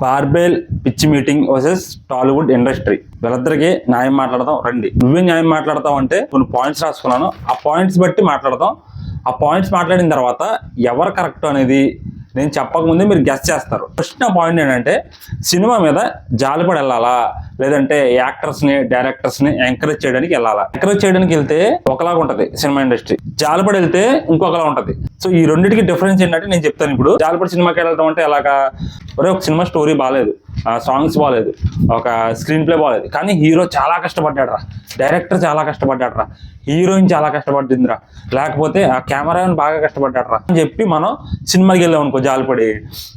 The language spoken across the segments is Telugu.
Barbell pitch meeting versus Tollywood industry. వీళ్ళిద్దరికి న్యాయం మాట్లాడదాం రండి. నువ్వే న్యాయం మాట్లాడతావు అంటే కొన్ని పాయింట్స్ రాసుకున్నాను, ఆ పాయింట్స్ బట్టి మాట్లాడదాం. ఆ పాయింట్స్ మాట్లాడిన తర్వాత ఎవరు కరెక్ట్ అనేది నేను చెప్పకముందే మీరు గెస్ చేస్తారు. ఫస్ట్ నా పాయింట్ ఏంటంటే, సినిమా మీద జాలిపడి వెళ్ళాలా లేదంటే యాక్టర్స్ని డైరెక్టర్స్ని ఎంకరేజ్ చేయడానికి వెళ్ళాలా? ఎంకరేజ్ చేయడానికి వెళ్తే ఒకలాగా ఉంటుంది సినిమా ఇండస్ట్రీ, జాలిపడి వెళ్తే ఇంకొకలా ఉంటుంది. సో ఈ రెండింటికి డిఫరెన్స్ ఏంటంటే నేను చెప్తాను. ఇప్పుడు జాలిపడి సినిమాకి వెళ్తాం అంటే ఎలాగా, ఒక సినిమా స్టోరీ బాగాలేదు, సాంగ్స్ బాగాలేదు, ఒక స్క్రీన్ ప్లే బాగాలేదు, కానీ హీరో చాలా కష్టపడ్డాడు రా, డైరెక్టర్ చాలా కష్టపడ్డాడు రా, హీరోయిన్ చాలా కష్టపడిందిరా, లేకపోతే ఆ కెమెరామెన్ బాగా కష్టపడ్డాడు రా అని చెప్పి మనం సినిమాకి వెళ్ళాం అనుకో జాలిపడి,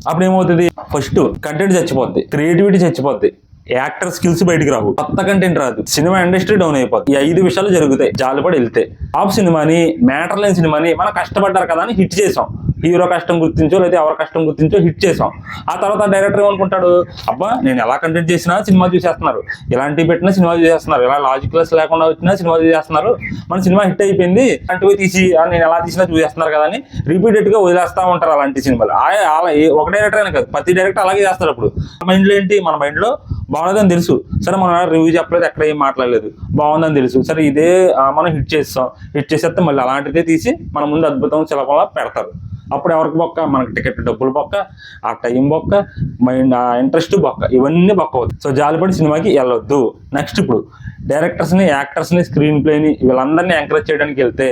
అప్పుడు ఏమవుతుంది? ఫస్ట్ కంటెంట్ చచ్చిపోద్ది, క్రియేటివిటీ చచ్చిపోద్ది, యాక్టర్ స్కిల్స్ బయటికి రావు, కొత్త కంటెంట్ రాదు, సినిమా ఇండస్ట్రీ డౌన్ అయిపోతుంది. ఈ 5 విషయాలు జరుగుతాయి జాలిపడి వెళ్తే. టాప్ సినిమాని, మ్యాటర్ లేని సినిమాని మనం కష్టపడ్డారు కదా అని హిట్ చేసాం, హీరో కష్టం గుర్తించో లేదా ఎవరి కష్టం గుర్తించో హిట్ చేసాం. ఆ తర్వాత డైరెక్టర్ ఏమనుకుంటాడు, అబ్బా నేను ఎలా కంటెంట్ చేసినా సినిమా చూసేస్తున్నారు, ఇలాంటివి పెట్టినా సినిమా చూసేస్తున్నారు, ఇలా లాజిక్లెస్ లేకుండా వచ్చినా సినిమా చూసేస్తున్నారు, మన సినిమా హిట్ అయిపోయింది అంటే తీసి నేను ఎలా తీసినా చూసేస్తున్నారు కదా అని రిపీటెడ్గా వదిలేస్తూ ఉంటారు అలాంటి సినిమాలు. అలా ఒక డైరెక్టర్ అయినా కాదు, ప్రతి డైరెక్టర్ అలాగే చేస్తారు. అప్పుడు మైండ్లో ఏంటి, మన మైండ్లో బాగుందని తెలుసు, సరే మనం రివ్యూ చెప్పలేదు, ఎక్కడ ఏం మాట్లాడలేదు, బాగుందని తెలుసు, సరే ఇదే మనం హిట్ చేసేస్తే మళ్ళీ అలాంటిదే తీసి మన ముందు అద్భుతం చిలకలా పెడతారు. అప్పుడు ఎవరికి బొక్క, మనకి టికెట్ డబ్బులు బొక్క, ఆ టైం బొక్క, మైండ్ ఆ ఇంట్రెస్ట్ బొక్క, ఇవన్నీ బొక్క అవుతుంది. సో జాలిపడి సినిమాకి వెళ్ళొద్దు. నెక్స్ట్ ఇప్పుడు డైరెక్టర్స్ని, యాక్టర్స్ని, స్క్రీన్ ప్లేని వీళ్ళందరినీ ఎంకరేజ్ చేయడానికి వెళ్తే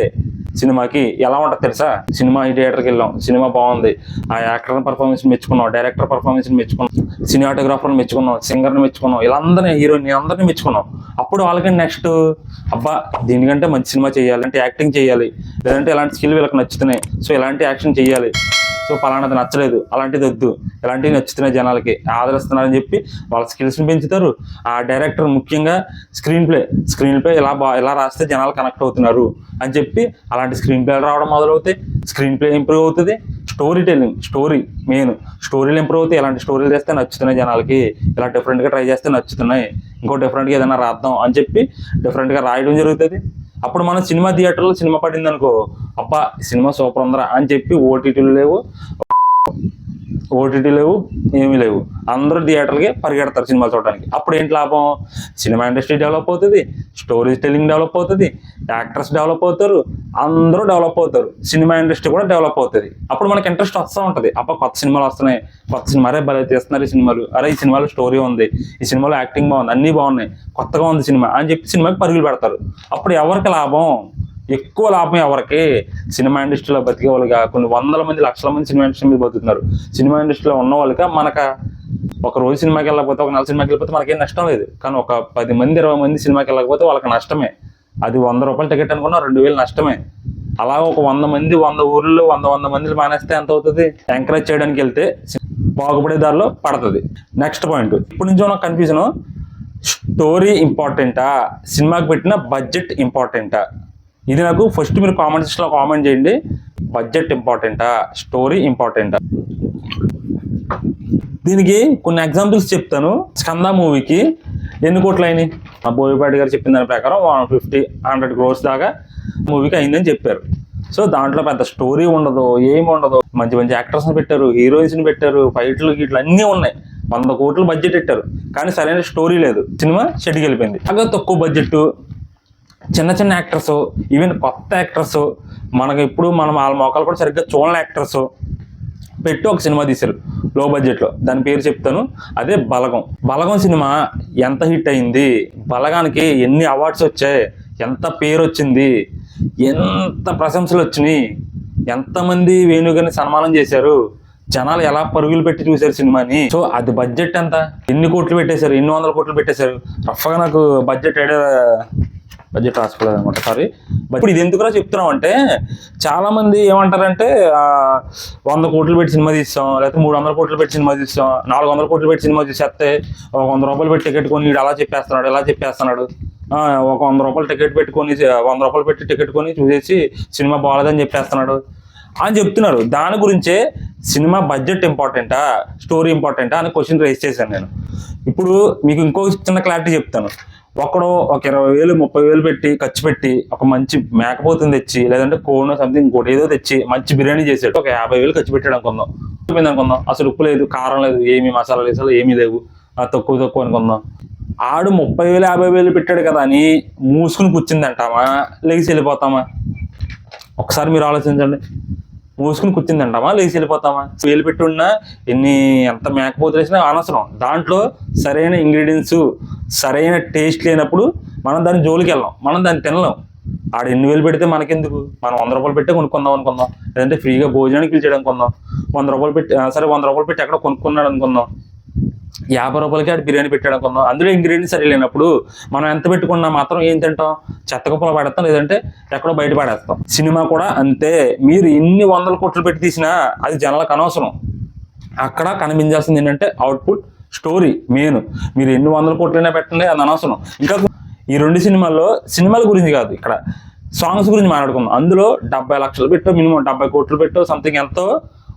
సినిమాకి ఎలా ఉంటుంది తెలుసా? సినిమా థియేటర్కి వెళ్ళాం, సినిమా బాగుంది, ఆ యాక్టర్ పర్ఫార్మెన్స్ మెచ్చుకున్నాం, డైరెక్టర్ పర్ఫార్మెన్స్ మెచ్చుకున్నాం, సినిమాటోగ్రాఫర్ని మెచ్చుకున్నాం, సింగర్ని మెచ్చుకున్నాం, వీళ్ళందరినీ హీరోయిన్ అందరినీ మెచ్చుకున్నాం. అప్పుడు వాళ్ళకి నెక్స్ట్ అబ్బా దీనికంటే మంచి సినిమా చేయాలి అంటే యాక్టింగ్ చేయాలి, లేదంటే ఇలాంటి స్కిల్ వీళ్ళకి నచ్చుతున్నాయి, సో ఇలాంటి యాక్షన్ చేయాలి, సో పలానాది నచ్చలేదు, అలాంటిది వద్దు, ఇలాంటివి నచ్చుతున్నాయి, జనాలకి ఆదరిస్తున్నారని చెప్పి వాళ్ళ స్కిల్స్ని పెంచుతారు. ఆ డైరెక్టర్ ముఖ్యంగా స్క్రీన్ ప్లే ఇలా రాస్తే జనాలు కనెక్ట్ అవుతున్నారు అని చెప్పి అలాంటి స్క్రీన్ ప్లేలు రావడం మొదలవుతాయి. స్క్రీన్ ప్లే ఇంప్రూవ్ అవుతుంది, స్టోరీలు ఇంప్రూవ్ అవుతాయి. ఇలాంటి స్టోరీలు చేస్తే నచ్చుతున్నాయి జనాలకి, ఇలా డిఫరెంట్గా ట్రై చేస్తే నచ్చుతున్నాయి, ఇంకో డిఫరెంట్గా ఏదైనా రాద్దాం అని చెప్పి డిఫరెంట్గా రాయడం జరుగుతుంది. అప్పుడు మనం సినిమా థియేటర్లో సినిమా పడింది అనుకో, అబ్బా సినిమా సూపర్ ఉందరా అని చెప్పి ఓటీటీలు లేవు, ఏమీ లేవు, అందరూ థియేటర్కి పరిగెడతారు సినిమా చూడడానికి. అప్పుడు ఏంటి లాభం? సినిమా ఇండస్ట్రీ డెవలప్ అవుతుంది, స్టోరీ టెల్లింగ్ డెవలప్ అవుతుంది, యాక్టర్స్ డెవలప్ అవుతారు, అందరూ డెవలప్ అవుతారు, సినిమా ఇండస్ట్రీ కూడా డెవలప్ అవుతుంది. అప్పుడు మనకి ఇంట్రెస్ట్ వస్తూ ఉంటుంది, అప్పుడు కొత్త సినిమాలు వస్తున్నాయి, కొత్త సినిమా అరే భలే తీస్తున్నారు ఈ సినిమాలు, అరే ఈ సినిమాలో స్టోరీ ఉంది, ఈ సినిమాలో యాక్టింగ్ బాగుంది, అన్నీ బాగున్నాయి, కొత్తగా ఉంది సినిమా అని చెప్పి సినిమాకి పరుగులు పెడతారు. అప్పుడు ఎవరికి లాభం? ఎక్కువ లాభం ఎవరికి? సినిమా ఇండస్ట్రీలో బతికే వాళ్ళుగా కొన్ని వందల మంది, లక్షల మంది సినిమా ఇండస్ట్రీ మీద బతుకుతున్నారు. సినిమా ఇండస్ట్రీలో ఉన్న వాళ్ళకి ఒక రోజు సినిమాకి వెళ్ళకపోతే, ఒక 4 సినిమాకి వెళ్ళిపోతే మనకేం నష్టం లేదు, కానీ ఒక 10 మంది 20 మంది సినిమాకి వెళ్ళకపోతే వాళ్ళకి నష్టమే. అది 100 రూపాయలు టికెట్ అనుకున్నా 2000 నష్టమే. అలా ఒక 100 మంది 100 ఊర్లో 100 మందిని మానేస్తే ఎంత అవుతుంది? ఎంకరేజ్ చేయడానికి వెళ్తే బాగుపడే దారిలో పడుతుంది. నెక్స్ట్ పాయింట్, ఇప్పటి నుంచి నాకు కన్ఫ్యూజన్, స్టోరీ ఇంపార్టెంటా, సినిమాకి పెట్టిన బడ్జెట్ ఇంపార్టెంటా? ఇది నాకు ఫస్ట్ మీరు కామెంట్ సెక్షన్లో కామెంట్ చేయండి. బడ్జెట్ ఇంపార్టెంటా, స్టోరీ ఇంపార్టెంటా? దీనికి కొన్ని ఎగ్జాంపుల్స్ చెప్తాను. స్కంద మూవీకి ఎన్ని కోట్లు అయినాయి? బోయపాటి గారు చెప్పిన దాని ప్రకారం 150-100 crores దాకా మూవీకి అయిందని చెప్పారు. సో దాంట్లో పెద్ద స్టోరీ ఉండదు, ఏమి ఉండదు, మంచి మంచి యాక్టర్స్ని పెట్టారు, హీరోయిన్స్ని పెట్టారు, ఫైట్లు గీట్లు అన్నీ ఉన్నాయి, 100 కోట్లు బడ్జెట్ పెట్టారు, కానీ సరైన స్టోరీ లేదు, సినిమా షెడ్కి వెళ్ళిపోయింది. బాగా తక్కువ బడ్జెట్, చిన్న యాక్టర్స్, ఈవెన్ కొత్త యాక్టర్స్, మనకి ఇప్పుడు మనం వాళ్ళ మోకాలు కూడా సరిగ్గా చూడని యాక్టర్స్ పెట్టి ఒక సినిమా తీశారు లో బడ్జెట్లో. దాని పేరు చెప్తాను, అదే బలగం సినిమా ఎంత హిట్ అయింది, బలగానికి ఎన్ని అవార్డ్స్ వచ్చాయి, ఎంత పేరు వచ్చింది, ఎంత ప్రశంసలు వచ్చినాయి, ఎంతమంది వేణుగారిని సన్మానం చేశారు, జనాలు ఎలా పరుగులు పెట్టి చూశారు సినిమాని. సో అది బడ్జెట్ ఎంత, ఎన్ని కోట్లు పెట్టేశారు, ఎన్ని వందల కోట్లు పెట్టేశారు. రఫ్గా నాకు బడ్జెట్ రాసుకోలేదు అనమాట, సారీ. ఇప్పుడు ఇది ఎందుకురా చెప్తున్నాం అంటే, చాలామంది ఏమంటారంటే 100 కోట్లు పెట్టి సినిమా తీస్తాం, లేకపోతే 300 కోట్లు పెట్టి సినిమా తీస్తాం, 400 కోట్లు పెట్టి సినిమా తీసేస్తే 100 రూపాయలు పెట్టి టికెట్ కొని వీడు అలా చెప్పేస్తున్నాడు, ఇలా చెప్పేస్తున్నాడు, ఒక 100 రూపాయలు టికెట్ పెట్టుకొని 100 రూపాయలు పెట్టి టికెట్ కొని చూసేసి సినిమా బాగాలేదని చెప్పేస్తున్నాడు అని చెప్తున్నారు. దాని గురించే సినిమా బడ్జెట్ ఇంపార్టెంటా, స్టోరీ ఇంపార్టెంటా అని క్వశ్చన్ రైజ్ చేశాను నేను. ఇప్పుడు మీకు ఇంకో చిన్న క్లారిటీ చెప్తాను. ఒకడు ఒక 20,000 30,000 పెట్టి ఖర్చు పెట్టి ఒక మంచి మేకపోతుని తెచ్చి లేదంటే కోనో సంథింగ్ ఇంకోటి ఏదో తెచ్చి మంచి బిర్యానీ చేసాడు, ఒక 50,000 ఖర్చు పెట్టాడు అనుకుందాం. అనుకుందాం అసలు ఉప్పు లేదు, కారం లేదు, ఏమి మసాలా వేసాలు ఏమీ లేవు, తక్కువ అనుకుందాం. ఆడు 30,000 50,000 పెట్టాడు కదా అని మూసుకుని కూర్చుందంటామా, లేచి వెళ్ళిపోతామా? ఒకసారి మీరు ఆలోచించండి. మూసుకుని కూర్చుందంటామా, లేచి వెళ్ళిపోతామా? వేలు పెట్టి ఉన్నా ఎంత మేకపోతులు వేసినా అనవసరం. దాంట్లో సరైన ఇంగ్రీడియంట్స్ సరైన టేస్ట్ లేనప్పుడు మనం దాన్ని జోలికి వెళ్ళాం, మనం దాన్ని తినలేం. ఆడు ఎన్ని వేలు పెడితే మనకెందుకు? మనం 100 రూపాయలు పెట్టి కొనుక్కుందాం అనుకుందాం, లేదంటే ఫ్రీగా భోజనానికి పిలిచాడు అనుకుందాం. 100 రూపాయలు పెట్టి సరే 100 రూపాయలు పెట్టి ఎక్కడ కొనుక్కున్నాడు అనుకుందాం, 50 రూపాయలకి ఆడు బిర్యానీ పెట్టాడు అనుకుందాం. అందులో ఇంగ్రీడియంట్స్ సరి లేనప్పుడు మనం ఎంత పెట్టుకున్నా మాత్రం ఏం తింటాం? చెత్తకుప్పలో పడేస్తాం, లేదంటే ఎక్కడో బయట పడేస్తాం. సినిమా కూడా అంతే. మీరు ఎన్ని 100 కోట్లు పెట్టి తీసినా అది జనాలకు అనవసరం. అక్కడ కనిపించాల్సింది ఏంటంటే అవుట్పుట్, స్టోరీ మెయిన్. మీరు ఎన్ని 100 కోట్లైనా పెట్టండి, అది అనవసరం. ఇంకా ఈ 2 సినిమాల గురించి కాదు, ఇక్కడ సాంగ్స్ గురించి మాట్లాడుకుందాం. అందులో 70 లక్షలు పెట్టో, మినిమం 70 కోట్లు పెట్టో సంథింగ్ ఎంతో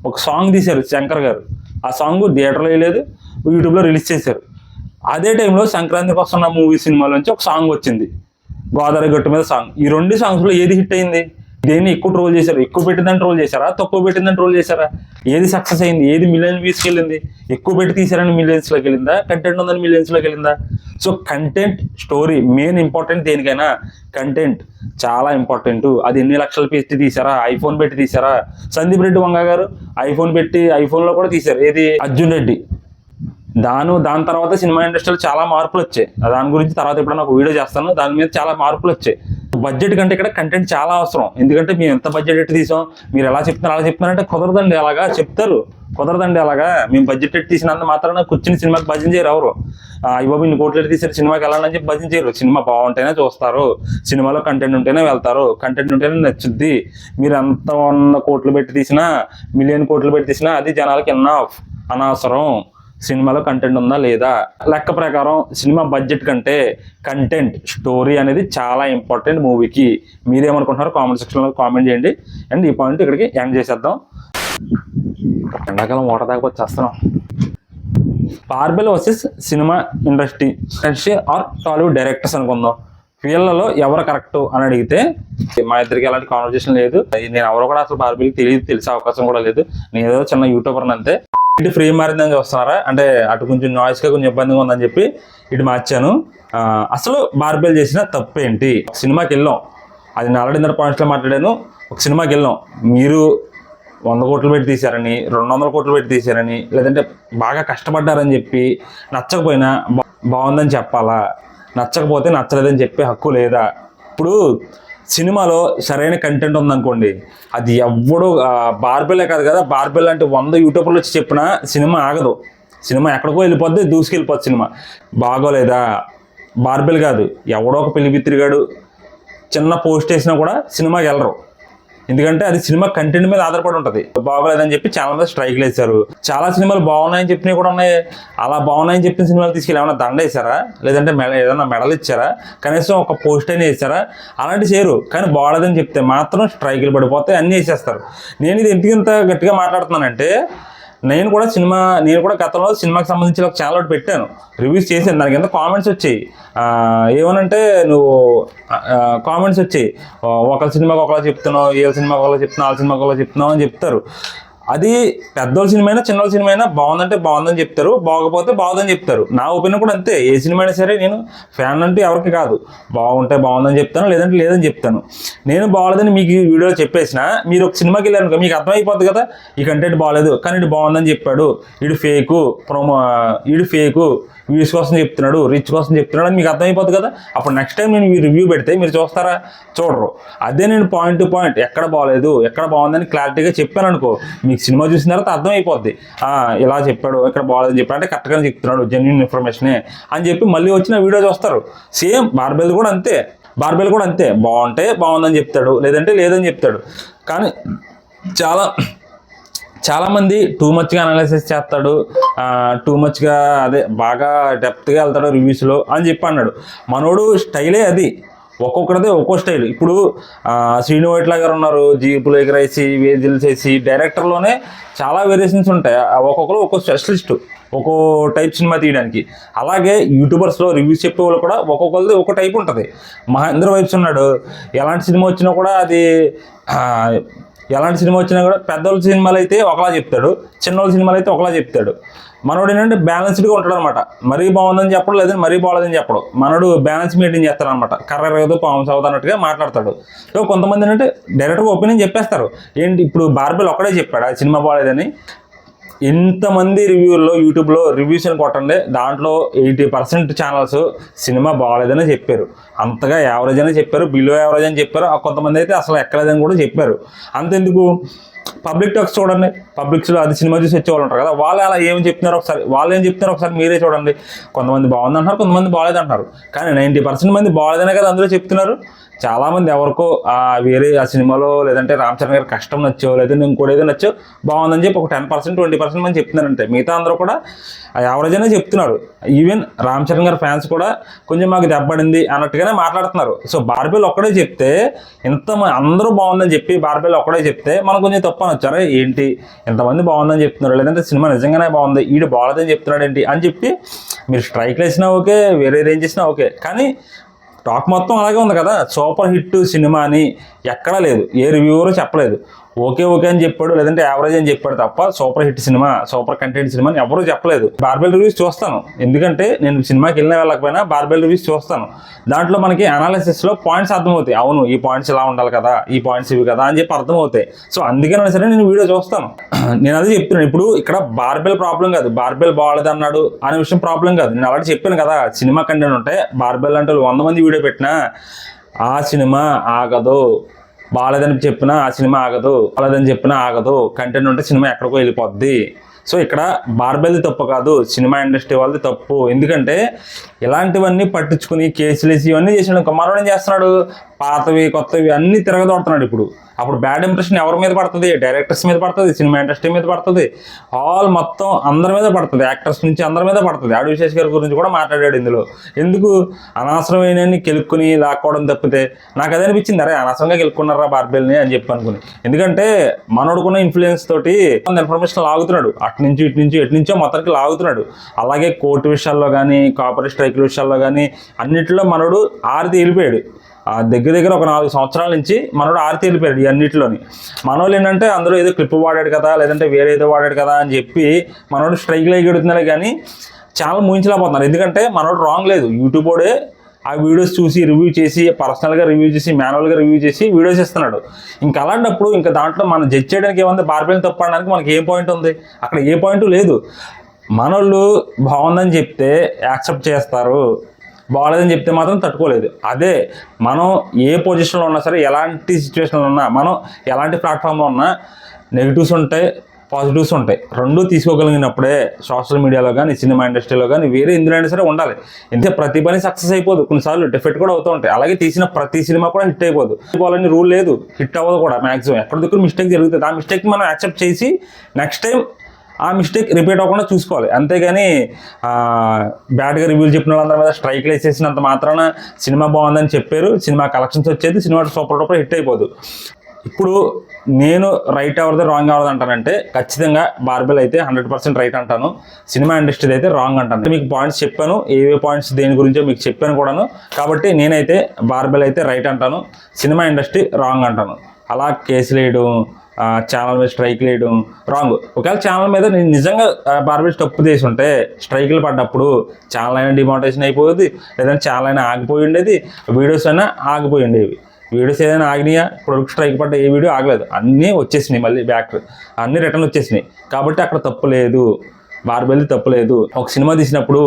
ఒక సాంగ్ తీశారు శంకర్ గారు. ఆ సాంగ్ థియేటర్లో వేయలేదు, యూట్యూబ్లో రిలీజ్ చేశారు. అదే టైంలో సంక్రాంతికి వస్తున్న సినిమాల నుంచి ఒక సాంగ్ వచ్చింది, గోదావరి గట్టు మీద సాంగ్. ఈ 2 సాంగ్స్లో ఏది హిట్ అయింది? దేన్ని ఎక్కువ ట్రోల్ చేశారు? ఎక్కువ పెట్టిందని ట్రోల్ చేశారా, తక్కువ పెట్టిందని ట్రోల్ చేశారా? ఏది సక్సెస్ అయింది? ఏది మిలియన్ వ్యూస్కి వెళ్ళింది? ఎక్కువ పెట్టి తీశారని మిలియన్స్లోకి వెళ్ళిందా, కంటెంట్ ఉందని మిలియన్స్లోకి వెళ్ళిందా? So content, story main important. దేనికైనా కంటెంట్ చాలా ఇంపార్టెంట్. అది ఎన్ని లక్షలు పెట్టి తీశారా? ఐఫోన్ పెట్టి తీశారా? సందీప్ రెడ్డి వంగ గారు ఐఫోన్ పెట్టి ఐఫోన్లో కూడా తీశారు. ఏది? అర్జున్ రెడ్డి. దాని తర్వాత సినిమా ఇండస్ట్రీలో చాలా మార్పులు వచ్చాయి. దాని గురించి తర్వాత ఎప్పుడైనా ఒక వీడియో చేస్తాను. దాని మీద చాలా మార్పులు వచ్చాయి. బడ్జెట్ కంటే ఇక్కడ కంటెంట్ చాలా అవసరం. ఎందుకంటే మేము ఎంత బడ్జెట్ ఎట్టి తీసాం, మీరు ఎలా చెప్తున్నారు అలా చెప్తున్నారంటే కుదరదండి. అలాగా చెప్తారు, కుదరదండి. అలాగా మేము బడ్జెట్ ఎట్టి తీసినంత మాత్రాన కూర్చుని సినిమాకి భజన చేయరు ఎవరు. ఇవ్వబో ఇన్ని కోట్లు ఎట్టి తీసారు సినిమాకి వెళ్ళాలని చెప్పి భజన చేయరు. సినిమా బాగుంటేనే చూస్తారు, సినిమాలో కంటెంట్ ఉంటేనే వెళ్తారు, కంటెంట్ ఉంటేనే నచ్చుద్ది. మీరు ఎంత 100 కోట్లు పెట్టి తీసినా, మిలియన్ కోట్లు పెట్టి తీసినా అది జనాలకి అనవసరం. సినిమాలో కంటెంట్ ఉందా లేదా? లెక్క ప్రకారం సినిమా బడ్జెట్ కంటే కంటెంట్, స్టోరీ అనేది చాలా ఇంపార్టెంట్ మూవీకి. మీరేమనుకుంటున్నారో కామెంట్ సెక్షన్లో కామెంట్ చేయండి. అండ్ ఈ పాయింట్ ఇక్కడికి ఎండ్ చేసేద్దాం. ఎండాకాలం వాటర్ దాకా వచ్చేస్తున్నాం. Barbell versus cinema industry or Tollywood directors అనుకుందాం. వీళ్ళలో ఎవరు కరెక్ట్ అని అడిగితే మా ఇద్దరికి ఎలాంటి కాన్వర్జేషన్ లేదు. నేను ఎవరో కూడా అసలు బార్బెల్కి తెలిసే అవకాశం కూడా లేదు. నేను ఏదో చిన్న యూట్యూబర్ అంతే. ఇటు ఫ్రీ మారిందని చూస్తున్నారా అంటే అటు కొంచెం నాయిస్గా కొంచెం ఇబ్బందిగా ఉందని చెప్పి ఇటు మార్చాను. అసలు బార్బెల్ చేసిన తప్పేంటి? సినిమాకి వెళ్ళాం, అది నేను ఆల్రెడీ 100 పాయింట్స్లో మాట్లాడాను. ఒక సినిమాకి వెళ్ళాం, మీరు 100 కోట్లు పెట్టి తీశారని, 200 కోట్లు పెట్టి తీశారని, లేదంటే బాగా కష్టపడ్డారని చెప్పి నచ్చకపోయినా బాగుందని చెప్పాలా? నచ్చకపోతే నచ్చలేదని చెప్పే హక్కు లేదా? ఇప్పుడు సినిమాలో సరైన కంటెంట్ ఉందనుకోండి, అది ఎవ్వడూ బార్బెలే కాదు కదా, బార్బెల్ అంటే 100 యూట్యూబర్లు వచ్చి చెప్పినా సినిమా ఆగదు. సినిమా ఎక్కడికో వెళ్ళిపోద్ది, దూసుకెళ్ళిపోద్ది సినిమా. బాగోలేదా? బార్బెల్ కాదు, ఎవడో ఒక పెళ్లి బిత్తిరిగాడు చిన్న పోస్ట్ వేసినా కూడా సినిమాకి వెళ్ళరు. ఎందుకంటే అది సినిమా కంటెంట్ మీద ఆధారపడి ఉంటుంది. బాగోలేదని చెప్పి చాలా మంది స్ట్రైక్లు వేశారు. చాలా సినిమాలు బాగున్నాయని చెప్పినవి కూడా ఉన్నాయి. అలా బాగున్నాయని చెప్పిన సినిమాలు తీసుకెళ్ళి ఏమైనా దండ వేసారా, లేదంటే ఏదైనా మెడల్ ఇచ్చారా, కనీసం ఒక పోస్ట్ అయినా వేసారా? అలాంటి చేయరు. కానీ బాగోలేదని చెప్తే మాత్రం స్ట్రైకులు పడిపోతాయి, అన్నీ వేసేస్తారు. నేను ఇది ఎందుకు ఇంత గట్టిగా మాట్లాడుతున్నానంటే, నేను కూడా గతంలో సినిమాకి సంబంధించిన ఒక ఛానల్ ఒకటి పెట్టాను, రివ్యూస్ చేశాను. దానికి ఎంత కామెంట్స్ వచ్చాయి, ఏమనంటే నువ్వు కామెంట్స్ వచ్చాయి, ఒకళ్ళ సినిమాకి ఒకలా చెప్తున్నావు, ఏ సినిమాకి ఒకలా చెప్తున్నావు, ఆ సినిమాకి ఒకలా చెప్తున్నావు అని చెప్తారు. అది పెద్దోళ్ళ సినిమా అయినా చిన్నోళ్ళ సినిమా అయినా బాగుందంటే బాగుందని చెప్తారు, బాగోకపోతే బాగుందని చెప్తారు. నా ఒపీనియన్ కూడా అంతే. ఏ సినిమా అయినా సరే నేను ఫ్యాన్ అంటే ఎవరికి కాదు, బాగుంటే బాగుందని చెప్తాను, లేదంటే లేదని చెప్తాను. నేను బాగోలేదని మీకు ఈ వీడియోలో చెప్పేసిన మీరు ఒక సినిమాకి వెళ్ళారు మీకు అర్థమైపోద్ది కదా, ఈ కంటెంట్ బాగలేదు కానీ ఇటు బాగుందని చెప్పాడు, ఇటు ఫేకు వ్యూస్ కోసం చెప్తున్నాడు, రిచ్ కోసం చెప్తున్నాడు అని మీకు అర్థమైపోద్ది కదా. అప్పుడు నెక్స్ట్ టైం నేను ఈ రివ్యూ పెడితే మీరు చూస్తారా? చూడరు. అదే నేను పాయింట్ టు పాయింట్ ఎక్కడ బాగలేదు ఎక్కడ బాగుందని క్లారిటీగా చెప్పాను అనుకో, మీకు సినిమా చూసిన తర్వాత అర్థమైపోద్ది. ఇలా చెప్పాడు, ఇక్కడ బాగలేదని చెప్పాడు అంటే కరెక్ట్గానే చెప్తున్నాడు, జెన్యూన్ ఇన్ఫర్మేషనే అని చెప్పి మళ్ళీ వచ్చిన వీడియో చూస్తారు. సేమ్ బార్బెల్ కూడా అంతే. బాగుంటే బాగుందని చెప్తాడు, లేదంటే లేదని చెప్తాడు. కానీ చాలామంది టూ మచ్గా అనాలిసిస్ చేస్తాడు, టూ మచ్గా బాగా డెప్త్గా వెళ్తాడు రివ్యూస్లో అని చెప్పి అన్నాడు. మనోడు స్టైలే అది, ఒక్కొక్కరిదే ఒక్కో స్టైల్. ఇప్పుడు శ్రీను వైట్ల గారు ఉన్నారు, జీపులు ఎగరేసి వేదిలు చేసి, డైరెక్టర్లోనే చాలా వేరియేషన్స్ ఉంటాయి. ఒక్కొక్కరు ఒక్కో స్పెషలిస్టు, ఒక్కో టైప్ సినిమా తీయడానికి. అలాగే యూట్యూబర్స్లో రివ్యూస్ చెప్పే వాళ్ళు కూడా ఒక్కొక్కరిది ఒక టైప్ ఉంటుంది. మహేంద్ర వైబ్స్ ఉన్నాడు, ఎలాంటి సినిమా వచ్చినా కూడా అది ఎలాంటి సినిమా వచ్చినా కూడా పెద్దోళ్ళ సినిమాలు అయితే ఒకలా చెప్తాడు, చిన్నోళ్ళ సినిమాలు అయితే ఒకలా చెప్తాడు. మనోడు ఏంటంటే బ్యాలెన్స్డ్గా ఉంటాడు అనమాట. మరీ బాగుందని చెప్పడం, లేదంటే మరీ బాగోలేదని చెప్పడం. మనోడు బ్యాలెన్స్ మెయింటైన్ చేస్తాడు అనమాట. కర్ర రేదో పాము సౌద్ అన్నట్టుగా మాట్లాడతాడు. సో కొంతమంది ఏంటంటే డైరెక్ట్గా ఒపీనియన్ చెప్పేస్తారు. ఏంటి ఇప్పుడు బార్బెల్ ఒక్కడే చెప్పాడు ఆ సినిమా బాగోలేదని. ఇంతమంది రివ్యూల్లో యూట్యూబ్లో రివ్యూస్ అని కొట్టండి, దాంట్లో 80% ఛానల్స్ సినిమా బాగోలేదని చెప్పారు. అంతగా యావరేజ్ అని చెప్పారు, బిలో యావరేజ్ అని చెప్పారు. కొంతమంది అయితే అసలు ఎక్కలేదని కూడా చెప్పారు. అంతెందుకు పబ్లిక్ టాక్స్ చూడండి, పబ్లిక్స్లో అది సినిమా చూసి వచ్చే వాళ్ళు ఉంటారు కదా, వాళ్ళు అలా ఏం చెప్తున్నారో ఒకసారి మీరే చూడండి. కొంతమంది బాగుంది అంటున్నారు, కొంతమంది బాగలేదు అంటున్నారు. కానీ 90% మంది బాగలేదనే కదా అందులో చెప్తున్నారు. చాలామంది ఎవరికో వేరే ఆ సినిమాలో లేదంటే రామ్ చరణ్ గారి కష్టం నచ్చో, లేదంటే ఇంకోటి ఏదో నచ్చో బాగుందని చెప్పి ఒక 10% 20% మంది చెప్తున్నారంటే మిగతా అందరూ కూడా యావరేజ్ అనే చెప్తున్నారు. ఈవెన్ రామ్ చరణ్ గారి ఫ్యాన్స్ కూడా కొంచెం మాకు దెబ్బడింది అన్నట్టుగానే మాట్లాడుతున్నారు. సో బార్బెల్ ఒక్కడే చెప్తే అందరూ బాగుందని చెప్పి బార్బెల్ ఒక్కడే చెప్తే మనం కొంచెం తప్పు అనొచ్చారా ఏంటి, ఎంతమంది బాగుందని చెప్తున్నారు, లేదంటే సినిమా నిజంగానే బాగుంది ఈడు బాగలేదని చెప్తున్నాడు ఏంటి అని చెప్పి మీరు స్ట్రైక్లు వేసినా ఓకే, వేరేది ఏం చేసినా ఓకే. కానీ టాక్ మొత్తం అలాగే ఉంది కదా, సూపర్ హిట్ సినిమా అని ఎక్కడా లేదు, ఏ రివ్యూవరు చెప్పలేదు. ఓకే అని చెప్పాడు, లేదంటే యావరేజ్ అని చెప్పాడు తప్ప super hit cinema, super content cinema అని ఎవరూ చెప్పలేదు. బార్బెల్ రివ్యూస్ చూస్తాను, ఎందుకంటే నేను సినిమాకి వెళ్ళకపోయినా బార్బెల్ రివ్యూస్ చూస్తాను. దాంట్లో మనకి అనాలిసిస్లో పాయింట్స్ అర్థమవుతాయి. అవును ఈ పాయింట్స్ ఇలా ఉండాలి కదా, ఈ పాయింట్స్ ఇవి కదా అని చెప్పి అర్థమవుతాయి. సో అందుకైనా సరే నేను వీడియో చూస్తాను. నేను అదే చెప్తున్నాను. ఇప్పుడు ఇక్కడ బార్బెల్ ప్రాబ్లం కాదు, బార్బెల్ బాగలేదు అన్నాడు అనే విషయం ప్రాబ్లం కాదు. నేను అలాంటి చెప్పాను కదా, సినిమా కంటెంట్ ఉంటే బార్బెల్ అంటే 100 మంది వీడియో పెట్టినా ఆ సినిమా ఆగదు. బాగాలేదని చెప్పినా ఆ సినిమా ఆగదు, బాగాలేదని చెప్పినా ఆగదు. కంటెంట్ ఉంటే సినిమా ఎక్కడికో వెళ్ళిపోద్ది. సో ఇక్కడ బార్బెల్ది తప్పు కాదు, సినిమా ఇండస్ట్రీ వాళ్ళది తప్పు. ఎందుకంటే ఇలాంటివన్నీ పట్టించుకుని కేసులు వేసి ఇవన్నీ చేసినాడు. మరోడు ఏం చేస్తున్నాడు, పాతవి కొత్తవి అన్నీ తిరగదోడుతున్నాడు. ఇప్పుడు అప్పుడు బ్యాడ్ ఇంప్రెషన్ ఎవరి మీద పడుతుంది, డైరెక్టర్స్ మీద పడుతుంది, సినిమా ఇండస్ట్రీ మీద పడుతుంది, మొత్తం అందరి మీద పడుతుంది, యాక్టర్స్ నుంచి అందరి మీద పడుతుంది. ఆడు విశేష్ గారి గురించి కూడా మాట్లాడాడు ఇందులో. ఎందుకు అనవసరమైన కెలుక్కుని లాక్కోవడం తప్పితే నాకు అదే అనిపించింది, అరే అనవసరంగా గెలుక్కున్నారా బార్బెల్ని అని చెప్పి అనుకుని. ఎందుకంటే మనోడుకున్న ఇన్ఫ్లుయెన్స్ తోటి ఇన్ఫర్మేషన్ లాగుతున్నాడు, అటు నుంచి ఇటు నుంచి ఎటు నుంచో మొత్తానికి లాగుతున్నాడు. అలాగే కోర్టు విషయాల్లో కానీ, కాపరేట్ స్ట్రైక్ విషయాల్లో కానీ అన్నింటిలో మనోడు ఆరితే వెళ్ళిపోయాడు. దగ్గర ఒక 4 సంవత్సరాల నుంచి మనోడు ఆరితే వెళ్ళిపోయాడు ఈ అన్నింటిలోని. మనోళ్ళు ఏంటంటే అందులో ఏదో క్లిప్ వాడాడు కదా, లేదంటే వేరే ఏదో వాడాడు కదా అని చెప్పి మనోడు స్ట్రైక్లు ఎగుడుతున్నారే కానీ చాలా ముగించలేకపోతున్నారు. ఎందుకంటే మనోడు రాంగ్ లేదు, యూట్యూబ్ వాడే ఆ వీడియోస్ చూసి రివ్యూ చేసి, పర్సనల్గా రివ్యూ చేసి, మాన్యువల్గా రివ్యూ చేసి వీడియోస్ ఇస్తున్నాడు. ఇంకా అలాంటప్పుడు ఇంకా దాంట్లో మనం జడ్జ్ చేయడానికి ఏముంది, బార్బెల్ని తప్పడానికి మనకి ఏ పాయింట్ ఉంది, అక్కడ ఏ పాయింట్ లేదు. మనోళ్ళు బాగుందని చెప్తే యాక్సెప్ట్ చేస్తారు, బాగలేదని చెప్తే మాత్రం తట్టుకోలేదు. అదే మనం ఏ పొజిషన్లో ఉన్నా సరే, ఎలాంటి సిచ్యువేషన్లో ఉన్నా, మనం ఎలాంటి ప్లాట్ఫామ్లో ఉన్నా నెగిటివ్స్ ఉంటాయి, పాజిటివ్స్ ఉంటాయి. రెండూ తీసుకోగలిగినప్పుడే సోషల్ మీడియాలో కానీ, సినిమా ఇండస్ట్రీలో కానీ, వేరే ఎందులో సరే ఉండాలి. ఇంతే ప్రతి పని సక్సెస్ అయిపోదు, కొన్నిసార్లు డిఫెక్ట్ కూడా అవుతూ ఉంటాయి. అలాగే తీసిన ప్రతి సినిమా కూడా హిట్ అయిపోదు, పోవాలని రూల్ లేదు, హిట్ అవ్వదు కూడా. మ్యాక్సిమం ఎక్కడ దగ్గర మిస్టేక్ జరుగుతుంది, ఆ మిస్టేక్ని మనం యాక్సెప్ట్ చేసి నెక్స్ట్ టైం ఆ మిస్టేక్ రిపీట్ అవ్వకుండా చూసుకోవాలి. అంతేగాని బ్యాడ్గా రివ్యూలు చెప్పిన వాళ్ళందరి మీద స్ట్రైక్లు వేసేసినంత మాత్రాన సినిమా బాగుందని చెప్పారు, సినిమా కలెక్షన్స్ వచ్చేది, సినిమా సూపర్ హిట్ అయిపోదు. ఇప్పుడు నేను రైట్ ఎవరిది రాంగ్ ఎవరిది అంటానంటే ఖచ్చితంగా బార్బెల్ అయితే 100% రైట్ అంటాను, సినిమా ఇండస్ట్రీ అయితే రాంగ్ అంటాను. మీకు పాయింట్స్ చెప్పాను, ఏవే పాయింట్స్ దేని గురించో మీకు చెప్పాను కూడాను. కాబట్టి నేనైతే బార్బెల్ అయితే రైట్ అంటాను, సినిమా ఇండస్ట్రీ రాంగ్ అంటాను. అలా కేసులు వేయడం, ఛానల్ మీద స్ట్రైక్లు వేయడం రాంగ్. ఒకవేళ ఛానల్ మీద నేను నిజంగా బార్బెల్ తప్పు చేసి ఉంటే స్ట్రైక్లు పడ్డప్పుడు ఛానల్ అయినా డిమానిటైజేషన్ అయిపోయేది, లేదంటే ఛానల్ అయినా ఆగిపోయి ఉండేది, వీడియోస్ అయినా ఆగిపోయి ఉండేవి. వీడియోస్ ఏదైనా ఆగినాయా, ఇప్పుడు స్ట్రైక్ పడ్డ ఏ వీడియో ఆగలేదు, అన్నీ వచ్చేసినాయి, మళ్ళీ బ్యాక్ అన్నీ రిటర్న్ వచ్చేసినాయి. కాబట్టి అక్కడ తప్పు లేదు, బార్బెల్ది తప్పు లేదు. ఒక సినిమా తీసినప్పుడు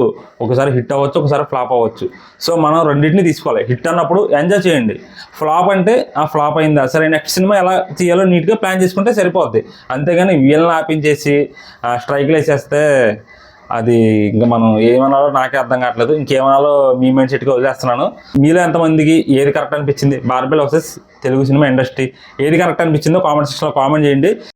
ఒకసారి హిట్ అవ్వచ్చు, ఒకసారి ఫ్లాప్ అవ్వచ్చు. సో మనం రెండింటిని తీసుకోవాలి. హిట్ అన్నప్పుడు ఎంజాయ్ చేయండి, ఫ్లాప్ అంటే ఆ ఫ్లాప్ అయిందా సరే, నెక్స్ట్ సినిమా ఎలా తీయాలో నీట్గా ప్లాన్ చేసుకుంటే సరిపోద్ది. అంతేగాని వీళ్ళని ఆపించేసి స్ట్రైక్లు వేసేస్తే అది ఇంకా మనం ఏమనాలో నాకే అర్థం కావట్లేదు. ఇంకేమనాలో మీ మైండ్ సెట్గా వదిలేస్తున్నాను. మీలో ఎంతమందికి ఏది కరెక్ట్ అనిపించింది, barbell versus Telugu cinema industry ఏది కరెక్ట్ అనిపించిందో కామెంట్ సెక్షన్లో కామెంట్ చేయండి.